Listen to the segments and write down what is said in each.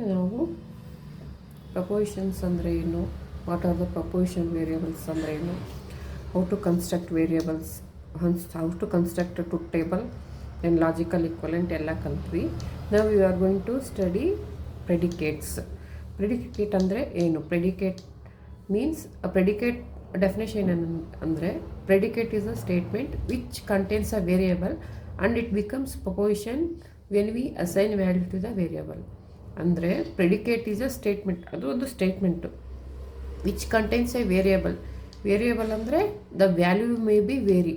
ನಾವು ಪ್ರಪೋಸಿಷನ್ಸ್ ಅಂದರೆ ಏನು, what are the proposition variables ಅಂದರೆ ಏನು, how to construct variables, how to construct truth table and logical equivalent ಎಲ್ಲ ಕಲ್ತ್ವಿ. ನಾವು you are going to study predicates. Predicate ಅಂದರೆ ಏನು? ಪ್ರೆಡಿಕೇಟ್ ಮೀನ್ಸ್ ಪ್ರೆಡಿಕೇಟ್ ಡೆಫಿನೇಷನ್ ಅಂದರೆ predicate is a statement which contains a variable and it becomes proposition when we assign value to the variable. ಅಂದರೆ predicate is a statement, ಅದು ಒಂದು statement which contains a variable. Variable ಅಂದರೆ the value may be vary.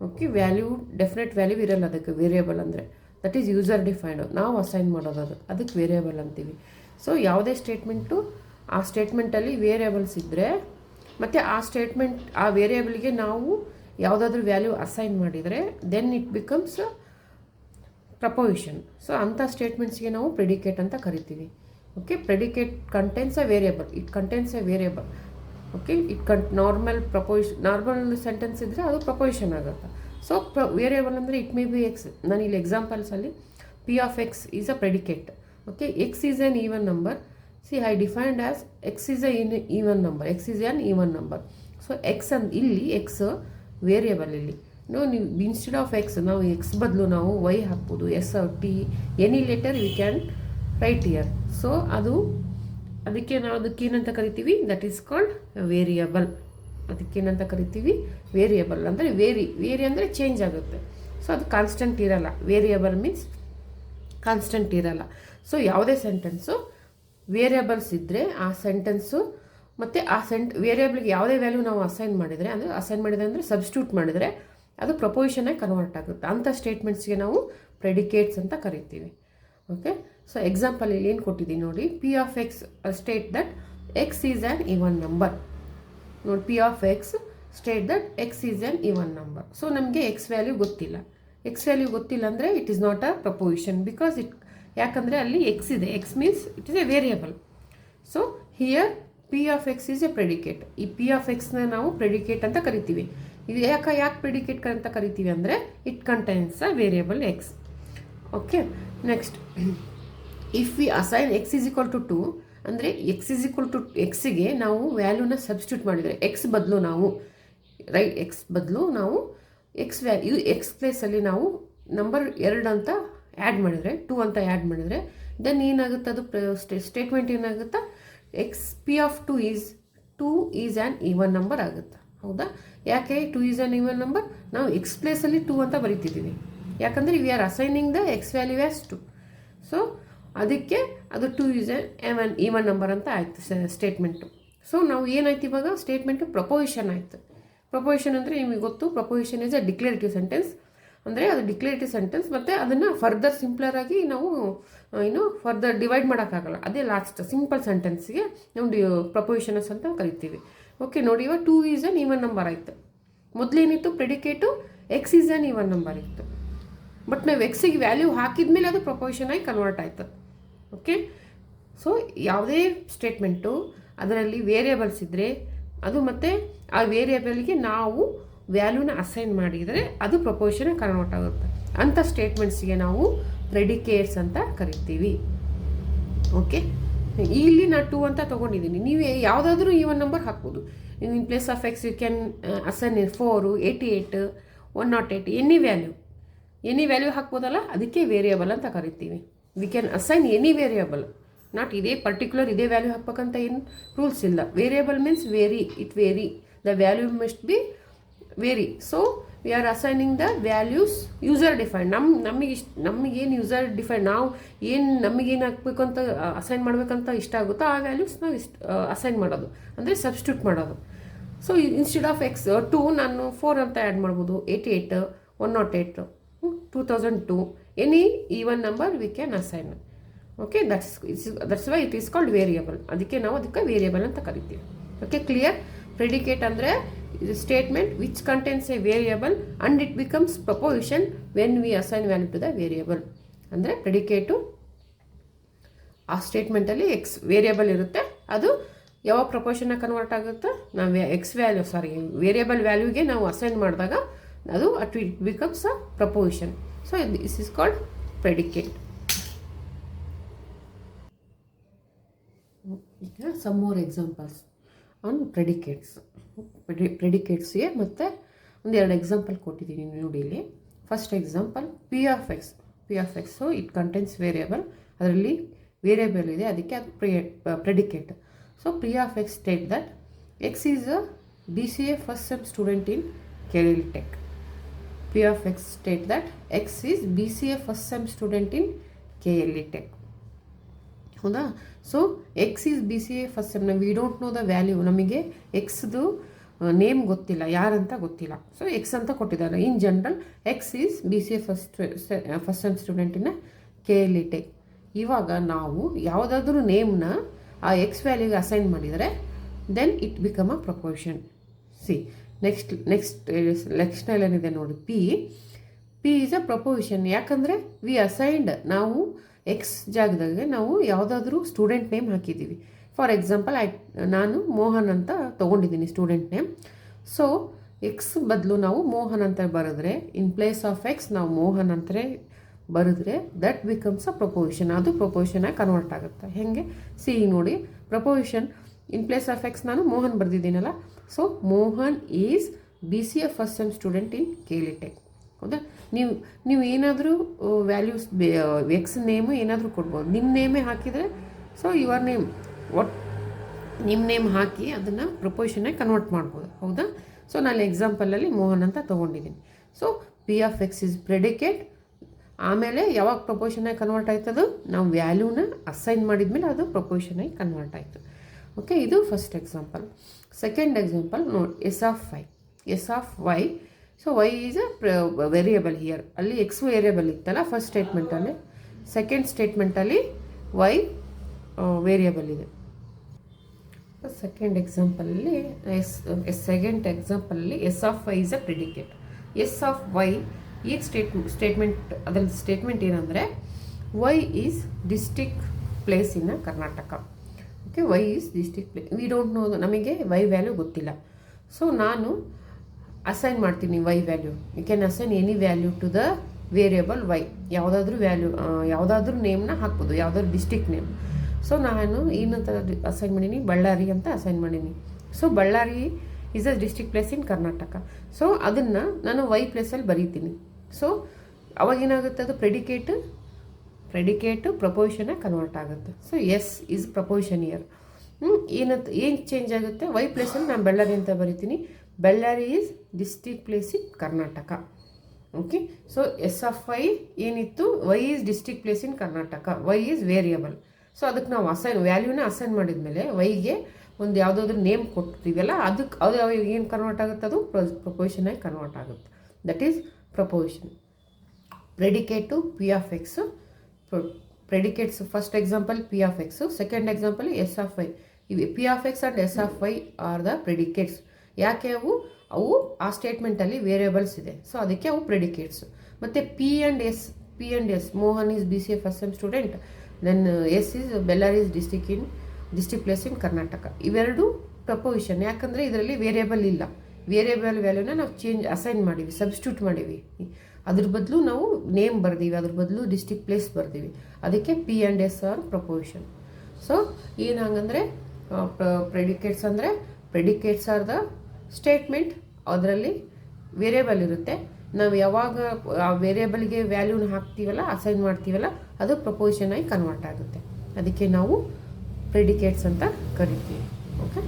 Okay, value definite value ಇರಲ್ಲ ಅದಕ್ಕೆ. Variable ಅಂದರೆ that is user defined, ನಾವು assign ಮಾಡೋದು, ಅದಕ್ಕೆ ವೇರಿಯಬಲ್ ಅಂತೀವಿ. ಸೊ ಯಾವುದೇ ಸ್ಟೇಟ್ಮೆಂಟು, ಆ ಸ್ಟೇಟ್ಮೆಂಟಲ್ಲಿ ವೇರಿಯಬಲ್ಸ್ ಇದ್ದರೆ ಮತ್ತು ಆ ಸ್ಟೇಟ್ಮೆಂಟ್, ಆ ವೇರಿಯಬಲ್ಗೆ ನಾವು ಯಾವುದಾದ್ರೂ ವ್ಯಾಲ್ಯೂ ಅಸೈನ್ ಮಾಡಿದರೆ then it becomes proposition. So ಅಂಥ ಸ್ಟೇಟ್ಮೆಂಟ್ಸ್ಗೆ ನಾವು ಪ್ರೆಡಿಕೇಟ್ ಅಂತ ಕರಿತೀವಿ. Okay, predicate contains a variable, it contains a variable. Okay, normal sentence ಇದ್ದರೆ ಅದು ಪ್ರಪೋಸಿಷನ್ ಆಗುತ್ತೆ. ಸೊ ವೇರಿಯಬಲ್ ಅಂದರೆ ಇಟ್ ಮೇ ಬಿ ಎಕ್ಸ್. ನಾನು ಇಲ್ಲಿ ಎಕ್ಸಾಂಪಲ್ಸಲ್ಲಿ P of X is a predicate. Okay, X is an even number. See I defined as X is a even number, X is an even number. So x ಇಲ್ಲಿ x variable. ಇಲ್ಲಿ ನೀವು instead of x ನಾವು x ಬದಲು ನಾವು y ಹಾಕ್ಬೋದು, S T any letter we can write here. So ಅದಕ್ಕೆ ನಾವು ಅದಕ್ಕೇನಂತ ಕರಿತೀವಿ, ದಟ್ ಈಸ್ ಕಾಲ್ಡ್ ವೇರಿಯಬಲ್. ಅದಕ್ಕೇನಂತ ಕರಿತೀವಿ, ವೇರಿಯಬಲ್. ಅಂದರೆ ವೇರಿ ಅಂದರೆ ಚೇಂಜ್ ಆಗುತ್ತೆ. ಸೊ ಅದು ಕಾನ್ಸ್ಟೆಂಟ್ ಇರಲ್ಲ. ವೇರಿಯಬಲ್ ಮೀನ್ಸ್ ಕಾನ್ಸ್ಟೆಂಟ್ ಇರಲ್ಲ. ಸೊ ಯಾವುದೇ ಸೆಂಟೆನ್ಸು ವೇರಿಯಬಲ್ಸ್ ಇದ್ದರೆ ಆ ಸೆಂಟೆನ್ಸು ಮತ್ತು ಆ ವೇರಿಯಬಲ್ಗೆ ಯಾವುದೇ ವ್ಯಾಲ್ಯೂ ನಾವು ಅಸೈನ್ ಮಾಡಿದರೆ ಅಂದರೆ ಸಬ್ಸ್ಟಿಟ್ಯೂಟ್ ಮಾಡಿದರೆ ಅದು ಪ್ರಪೋಸಿಷನ್ನಾಗಿ ಕನ್ವರ್ಟ್ ಆಗುತ್ತೆ. ಅಂಥ ಸ್ಟೇಟ್ಮೆಂಟ್ಸ್ಗೆ ನಾವು ಪ್ರೆಡಿಕೇಟ್ಸ್ ಅಂತ ಕರಿತೀವಿ. ಓಕೆ, ಸೊ ಎಕ್ಸಾಂಪಲ್ ಇಲ್ಲಿ ಏನು ಕೊಟ್ಟಿದ್ದೀನಿ ನೋಡಿ. P of X state that X is an even number. ನೋಡಿ, P of X state that X is an even number. So ನಮಗೆ ಎಕ್ಸ್ ವ್ಯಾಲ್ಯೂ ಗೊತ್ತಿಲ್ಲ. ಎಕ್ಸ್ ವ್ಯಾಲ್ಯೂ ಗೊತ್ತಿಲ್ಲ ಅಂದರೆ it is not a proposition, because ಯಾಕಂದರೆ ಅಲ್ಲಿ X ಇದೆ. X means it is a variable. So here P of X is a predicate. ಈ P of ಎಕ್ಸ್ನ ನಾವು ಪ್ರೆಡಿಕೇಟ್ ಅಂತ ಕರಿತೀವಿ. ಇದು ಯಾಕೆ ಪ್ರೆಡಿಕೇಟ್ ಅಂತ ಕರಿತೀವಿ ಅಂದರೆ it contains a variable x. Okay, next if we assign x is equal to 2 ಅಂದರೆ ಎಕ್ಸ್ ಈಸ್ ಈಕ್ವಲ್ ಟು ಎಕ್ಸಿಗೆ ನಾವು ವ್ಯಾಲ್ಯೂನ ಸಬ್ಸ್ಟಿಟ್ಯೂಟ್ ಮಾಡಿದರೆ ಎಕ್ಸ್ ಬದಲು ನಾವು ಎಕ್ಸ್ ಪ್ಲೇಸಲ್ಲಿ ನಾವು ನಂಬರ್ 2 ಅಂತ ಆ್ಯಡ್ ಮಾಡಿದರೆ 2 ಅಂತ ಆ್ಯಡ್ ಮಾಡಿದರೆ ದೆನ್ ಏನಾಗುತ್ತೆ, ಅದು ಸ್ಟೇಟ್ಮೆಂಟ್ ಏನಾಗುತ್ತೆ, X P of 2 is an even number ಆಗುತ್ತೆ. ಹೌದಾ? ಯಾಕೆ 2 ಈಸ್ ಆ್ಯನ್ ಈವನ್ ನಂಬರ್? ನಾವು ಎಕ್ಸ್ ಪ್ಲೇಸಲ್ಲಿ 2 ಅಂತ ಬರಿತಿದ್ದೀವಿ. ಯಾಕಂದರೆ V are assigning the X value as 2. So ಅದಕ್ಕೆ ಅದು 2 ಈಸ್ ಆ್ಯನ್ ಈವನ್ ನಂಬರ್ ಅಂತ ಆಯಿತು ಸ್ಟೇಟ್ಮೆಂಟು. ಸೊ ನಾವು ಏನಾಯ್ತು ಇವಾಗ, ಸ್ಟೇಟ್ಮೆಂಟು ಪ್ರಪೋಸಿಷನ್ ಆಯಿತು. ಪ್ರಪೋಸಿಷನ್ ಅಂದರೆ ನಿಮಗೆ ಗೊತ್ತು, ಪ್ರಪೋಸಿಷನ್ ಈಸ್ ಅ ಡಿಕ್ಲೇರೇಟಿವ್ ಸೆಂಟೆನ್ಸ್. ಅಂದರೆ ಅದು ಡಿಕ್ಲೇರೇಟಿವ್ ಸೆಂಟೆನ್ಸ್, ಮತ್ತು ಅದನ್ನು ಫರ್ದರ್ ಸಿಂಪ್ಲರಾಗಿ ನಾವು ಫರ್ದರ್ ಡಿವೈಡ್ ಮಾಡೋಕ್ಕಾಗಲ್ಲ. ಅದೇ ಲಾಸ್ಟ್ ಸಿಂಪಲ್ ಸೆಂಟೆನ್ಸ್ಗೆ ನಾವು ಪ್ರಪೋಸಿಷನ್ಸ್ ಅಂತ ಕರಿತೀವಿ. ಓಕೆ, ನೋಡಿ, ಇವಾಗ 2 ಈಸ್ ಆ್ಯನ್ ಈವನ್ ನಂಬರ್ ಆಯಿತು. ಮೊದಲೇನಿತ್ತು, predicate X is an even number ಇತ್ತು. ಬಟ್ ನಾವು ಎಕ್ಸಿಗೆ ವ್ಯಾಲ್ಯೂ ಹಾಕಿದ ಮೇಲೆ ಅದು ಪ್ರಪೋಸಿಷನ್ ಆಗಿ ಕನ್ವರ್ಟ್ ಆಯಿತು. ಓಕೆ, ಸೊ ಯಾವುದೇ ಸ್ಟೇಟ್ಮೆಂಟು ಅದರಲ್ಲಿ ವೇರಿಯಬಲ್ಸ್ ಇದ್ದರೆ ಅದು ಮತ್ತು ಆ ವೇರಿಯಬಲ್ಗೆ ನಾವು ವ್ಯಾಲ್ಯೂನ ಅಸೈನ್ ಮಾಡಿದರೆ ಅದು ಪ್ರಪೋಸಿಷನ್ ಕನ್ವರ್ಟ್ ಆಗುತ್ತೆ. ಅಂಥ ಸ್ಟೇಟ್ಮೆಂಟ್ಸ್ಗೆ ನಾವು ಪ್ರೆಡಿಕೇಟ್ಸ್ ಅಂತ ಕರಿತೀವಿ. ಓಕೆ, ಇಲ್ಲಿ ನಾನು 2 ಅಂತ ತೊಗೊಂಡಿದ್ದೀನಿ. ನೀವು ಯಾವುದಾದ್ರೂ ಈವನ್ ನಂಬರ್ ಹಾಕ್ಬೋದು. In place of X you can assign 4, 88, 108, any value ಹಾಕ್ಬೋದಲ್ಲ, ಅದಕ್ಕೆ ವೇರಿಯಬಲ್ ಅಂತ ಕರಿತೀವಿ. We can assign any variable, not ಇದೇ ಪರ್ಟಿಕ್ಯುಲರ್ ಇದೇ ವ್ಯಾಲ್ಯೂ ಹಾಕ್ಬೇಕಂತ ಏನು ರೂಲ್ಸ್ ಇಲ್ಲ. Variable means it vary, the value must be vary. So we are assigning the values user defined. ನಮಗೇನು ಯೂಸರ್ ಡಿಫೈನ್ಡ್, ನಾವು ನಮಗೇನು ಹಾಕ್ಬೇಕು ಅಂತ ಅಸೈನ್ ಮಾಡಬೇಕಂತ ಇಷ್ಟ ಆಗುತ್ತೋ ಆ ವ್ಯಾಲ್ಯೂಸ್ ನಾವು ಅಸೈನ್ ಮಾಡೋದು, ಅಂದರೆ ಸಬ್ಸ್ಟಿಟ್ಯೂಟ್ ಮಾಡೋದು. ಸೊ ಇನ್ಸ್ಟೆಡ್ ಆಫ್ ಎಕ್ಸ್ 2 ನಾನು 4 ಅಂತ ಆ್ಯಡ್ ಮಾಡ್ಬೋದು, 88, 108, 2002, any even number we can assign. Okay, that's why it is called variable. ಅದಕ್ಕೆ ನಾವು ವೇರಿಯಬಲ್ ಅಂತ ಕರಿತೀವಿ. Okay, clear? ಪ್ರೆಡಿಕೇಟ್ ಅಂದರೆ statement which contains a variable and it becomes proposition when we assign value to the variable. ಅಂದರೆ predicate ಆ ಸ್ಟೇಟ್ಮೆಂಟಲ್ಲಿ X variable ಇರುತ್ತೆ, ಅದು ಯಾವ ಪ್ರಪೋಷನ್ನ ಕನ್ವರ್ಟ್ ಆಗುತ್ತೆ, ನಾವು ವೇರಿಯಬಲ್ ವ್ಯಾಲ್ಯೂಗೆ ನಾವು ಅಸೈನ್ ಮಾಡಿದಾಗ ಅದು it becomes a proposition. So this is called predicate. ಈಗ ಸಮ್ ಮೋರ್ ಎಕ್ಸಾಂಪಲ್ಸ್ ಆನ್ ಪ್ರೆಡಿಕೇಟ್ಸ್ಗೆ ಮತ್ತು ಒಂದೆರಡು ಎಕ್ಸಾಂಪಲ್ ಕೊಟ್ಟಿದ್ದೀನಿ ನೋಡಿ ಇಲ್ಲಿ. First example P of x it contains variable, ಅದರಲ್ಲಿ ವೇರಿಯಬಲ್ ಇದೆ, ಅದಕ್ಕೆ ಅದು predicate. So P of X state that X is a BCA first sem student in KLE Tech. P of x state that x is BCA first sem student in KLE Tech. ಹೌದಾ? So X is BCA first sem. V don't know the value, ನಮಗೆ ಎಕ್ಸ್ದು name ಗೊತ್ತಿಲ್ಲ, ಯಾರಂತ ಗೊತ್ತಿಲ್ಲ. So x ಅಂತ ಕೊಟ್ಟಿದ್ದಾರೆ. In general x is BCA first sem student in KLE Tech. ಇವಾಗ ನಾವು ಯಾವುದಾದ್ರೂ ನೇಮ್ನ ಆ ಎಕ್ಸ್ ವ್ಯಾಲ್ಯೂಗೆ ಅಸೈನ್ ಮಾಡಿದರೆ then it become a proportion. See next ಏನಿದೆ ನೋಡಿ, ಪಿ ಈಸ್ ಅ ಪ್ರಪೋಸಿಷನ್. ಯಾಕಂದರೆ ವಿ ಅಸೈನ್ಡ್, ನಾವು ಎಕ್ಸ್ ಜಾಗದಾಗೆ ನಾವು ಯಾವುದಾದ್ರೂ ಸ್ಟೂಡೆಂಟ್ ನೇಮ್ ಹಾಕಿದ್ದೀವಿ. ಫಾರ್ ಎಕ್ಸಾಂಪಲ್ ನಾನು ಮೋಹನ್ ಅಂತ ತೊಗೊಂಡಿದ್ದೀನಿ ಸ್ಟೂಡೆಂಟ್ ನೇಮ್. ಸೊ ಎಕ್ಸ್ ಬದಲು ನಾವು ಮೋಹನ್ ಅಂತ ಬರೆದ್ರೆ, ಇನ್ ಪ್ಲೇಸ್ ಆಫ್ ಎಕ್ಸ್ ನಾವು ಮೋಹನ್ ಅಂತಲೇ ಬರೆದ್ರೆ ದಟ್ ಬಿಕಮ್ಸ್ ಅ ಪ್ರಪೋಸಿಷನ್. ಅದು ಪ್ರಪೋಸಿಷನಾಗಿ ಕನ್ವರ್ಟ್ ಆಗುತ್ತೆ. ಹೇಗೆ? ಸಿ ನೋಡಿ, proposition in place of X ನಾನು ಮೋಹನ್ ಬರೆದಿದ್ದೀನಲ್ಲ. So Mohan is BCA first sem student in KLE Tech. ಹೌದಾ? ನೀವು ಏನಾದರೂ ವ್ಯಾಲ್ಯೂಸ್ ಎಕ್ಸ್ ನೇಮು ಏನಾದರೂ ಕೊಡ್ಬೋದು. ನಿಮ್ಮ ನೇಮೇ ಹಾಕಿದರೆ, ಸೊ ಯುವರ್ ನೇಮ್ ನಿಮ್ಮ ನೇಮ್ ಹಾಕಿ ಅದನ್ನು ಪ್ರಪೋಸಿಷನಾಗಿ ಕನ್ವರ್ಟ್ ಮಾಡ್ಬೋದು. ಹೌದಾ? ಸೊ ನಾನು ಎಕ್ಸಾಂಪಲಲ್ಲಿ ಮೋಹನ್ ಅಂತ ತೊಗೊಂಡಿದ್ದೀನಿ. So P of X is predicate. ಆಮೇಲೆ ಯಾವಾಗ ಪ್ರಪೋಸಿಷನಾಗಿ ಕನ್ವರ್ಟ್ ಆಯ್ತದು, ನಾವು ವ್ಯಾಲ್ಯೂನ ಅಸೈನ್ ಮಾಡಿದ್ಮೇಲೆ ಅದು ಪ್ರಪೋಸಿಷನಾಗಿ ಕನ್ವರ್ಟ್ ಆಯಿತು. ಓಕೆ, ಇದು ಫಸ್ಟ್ ಎಕ್ಸಾಂಪಲ್. ಸೆಕೆಂಡ್ ಎಕ್ಸಾಂಪಲ್ ನೋಡಿ, S of Y. So Y is a variable here. ಅಲ್ಲಿ ಎಕ್ಸ್ ವೇರಿಯಬಲ್ ಇತ್ತಲ್ಲ ಫಸ್ಟ್ ಸ್ಟೇಟ್ಮೆಂಟಲ್ಲಿ. ಸೆಕೆಂಡ್ ಸ್ಟೇಟ್ಮೆಂಟಲ್ಲಿ ವೈ ವೇರಿಯಬಲ್ ಇದೆ. ಸೆಕೆಂಡ್ ಎಕ್ಸಾಂಪಲಲ್ಲಿ S of Y is a predicate. S of Y ಈ ಸ್ಟೇಟ್ಮೆಂಟ್, ಅದರಲ್ಲಿ ಸ್ಟೇಟ್ಮೆಂಟ್ ಏನಂದರೆ Y is district place in Karnataka. Okay, Y is district place. We don't know, ನಮಗೆ Y value ಗೊತ್ತಿಲ್ಲ. So ನಾನು assign ಮಾಡ್ತೀನಿ y value. You can assign any value to the variable y. ಯಾವುದಾದ್ರೂ value, ಯಾವುದಾದ್ರೂ ನೇಮ್ನ ಹಾಕ್ಬೋದು, ಯಾವುದಾದ್ರು ಡಿಸ್ಟ್ರಿಕ್ಟ್ ನೇಮ್. ಸೊ ನಾನು ಏನಂತ ಅಸೈನ್ ಮಾಡೀನಿ, ಬಳ್ಳಾರಿ ಅಂತ ಅಸೈನ್ ಮಾಡೀನಿ. So Ballari is a district place in Karnataka. So ಅದನ್ನು ನಾನು ವೈ ಪ್ಲೇಸಲ್ಲಿ ಬರೀತೀನಿ. ಸೊ ಅವಾಗೇನಾಗುತ್ತೆ, ಅದು ಪ್ರೆಡಿಕೇಟು ಪ್ರಪೋಸಿಷನಾಗಿ ಕನ್ವರ್ಟ್ ಆಗುತ್ತೆ. So S is proposition here. ಏನು ಚೇಂಜ್ ಆಗುತ್ತೆ, ವೈ ಪ್ಲೇಸಲ್ಲಿ ನಾನು ಬಳ್ಳಾರಿ ಅಂತ ಬರಿತೀನಿ. Ballari is district place in Karnataka. Okay, so S of Y ಏನಿತ್ತು, Y is district place in Karnataka, Y is variable. So ಅದಕ್ಕೆ ನಾವು ವ್ಯಾಲ್ಯೂನ ಅಸೈನ್ ಮಾಡಿದ್ಮೇಲೆ ವೈಗೆ ಒಂದು ಯಾವುದಾದ್ರೂ ನೇಮ್ ಕೊಡ್ತೀವಲ್ಲ, ಅದಕ್ಕೆ ಅದು ಏನು ಕನ್ವರ್ಟ್ ಆಗುತ್ತೆ, ಅದು ಪ್ರಪೋಸಿಷನಾಗಿ ಕನ್ವರ್ಟ್ ಆಗುತ್ತೆ. That is proposition. Predicate P of X. Predicates first example P of X, second example S of Y. ಇವು P of X and S of Y are the predicates. ಯಾಕೆ ಅವು ಆ ಸ್ಟೇಟ್ಮೆಂಟಲ್ಲಿ ವೇರಿಯಬಲ್ಸ್ ಇದೆ. So ಅದಕ್ಕೆ ಅವು predicates. ಮತ್ತು P and S, Mohan is BCA first sem student. Then S is Ballari is district place in Karnataka. ಇವೆರಡು proposition. ಯಾಕಂದರೆ ಇದರಲ್ಲಿ ವೇರಿಯಬಲ್ ಇಲ್ಲ. ವೇರಿಯಬಲ್ ವ್ಯಾಲ್ಯೂನ ನಾವು ಅಸೈನ್ ಮಾಡೀವಿ, ಸಬ್ಸ್ಟಿಟ್ಯೂಟ್ ಮಾಡೀವಿ. ಅದ್ರ ಬದಲು ನಾವು ನೇಮ್ ಬರ್ದೀವಿ, ಅದ್ರ ಬದಲು ಡಿಸ್ಟ್ರಿಕ್ಟ್ ಪ್ಲೇಸ್ ಬರ್ದೀವಿ. ಅದಕ್ಕೆ P and S are proposition. So ಏನಂಗಂದರೆ ಪ್ರೆಡಿಕೇಟ್ಸ್ ಆರ್ ದ ಸ್ಟೇಟ್ಮೆಂಟ್, ಅದರಲ್ಲಿ ವೇರಿಯಬಲ್ ಇರುತ್ತೆ. ನಾವು ಯಾವಾಗ ಆ ವೇರಿಯಬಲ್ಗೆ ವ್ಯಾಲ್ಯೂನ ಹಾಕ್ತೀವಲ್ಲ, ಅಸೈನ್ ಮಾಡ್ತೀವಲ್ಲ, ಅದು ಪ್ರಪೋಸಿಷನ್ ಆಗಿ ಕನ್ವರ್ಟ್ ಆಗುತ್ತೆ. ಅದಕ್ಕೆ ನಾವು ಪ್ರೆಡಿಕೇಟ್ಸ್ ಅಂತ ಕರಿತೀವಿ. ಓಕೆ.